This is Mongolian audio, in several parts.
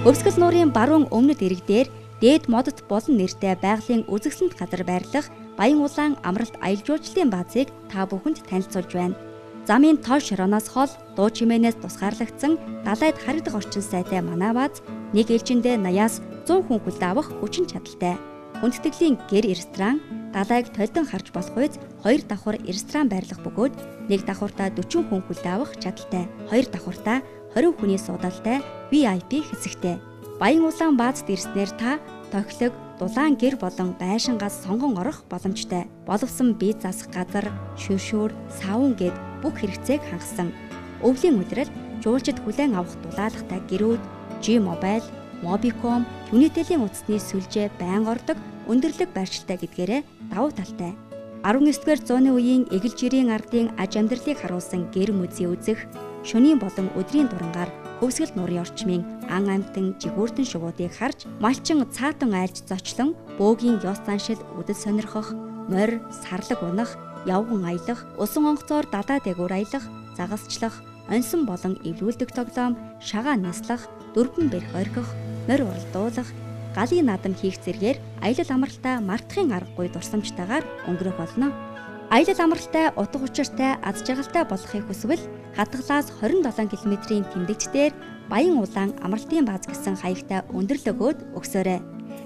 Өвсгөл нуурын баруун өмнөд ирэг дээр дээд модот болон нэртэй байгалийн үзэсгэлэнт газар байрлах Баян улаан амралт аялал жуулчлалын баазыг та бүхэнд танилцуулж байна. Замын тоо шороноос хол дуу чимээнээс тусгаарлагдсан далайд харагдах орчин сайтай манай бааз нэг ээлжиндээ 80-аас 100 хүн хүлээн авах хүчин чадалтай. Хүндэтгэлийн гэр ресторан, далайг толдон харж болох үез 2 давхар ресторан байрлах бөгөөд нэг давхартаа 40 хүн хүлээн авах чадалтай. 2 давхартаа 20 хүний суудалтай VIP хэсэгтэй. Баян улаан баазд ирснээр та тохилог, дулаан гэр болон байшингаас сонгон орох боломжтой. Боловсон бие засах газар, шүршүүр, савун гэд бүх хэрэгцээг хангасан. Өвлийн улирал жуулчид хүлээн авах дулаалгатай гэрүүд, G-Mobile, Mobicom, Unitel-ийн утасны сүлжээ байн ордог өндөрлөг байршилтай гэдгээрээ давуу талтай. 19-р зууны үеийн эгэл жирийн ардын аж амьдралыг харуулсан гэр музей үзэх, шөнийн болон өдрийн дурангаар Өвсгөл нуурын орчмын ан амтан жигүүртэн шувуудыг харж малчин цаатан айлж зочлон бөөгийн ёс заншил үдэс сонирхох, морь, сарлаг унах, явган аялах, усан онгоцоор дадаа дээгүүр аялах, загасчлах, онсон болон эвлүүлдэг тоглоом, шагаа наслах, дөрвөн бэрх орхих, морь уралдуулах, галын наадам хийх зэргээр аялал амралтаа мартахын аргагүй дурсамжтайгаар өнгөрөх болно. Аялал амралтай утга учиртай аз жаргалтай болохыг хүсвэл хатгалаас 27 км-ийн тэмдэгтдээр Баян улаан амралтын бааз гэсэн хаягтай өндөрлөгөөд өгсөөрэй.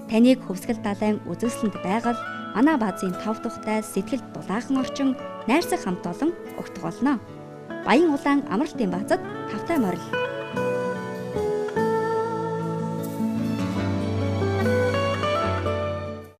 Таныг Хөвсгөл далайн үзэсгэлэнт байгал, манай баазын 5 тухтай сэтгэл дулаахан орчин, найрсаг хамт олон огтгоолно. Баян улаан амралтын баазад тавтай морил.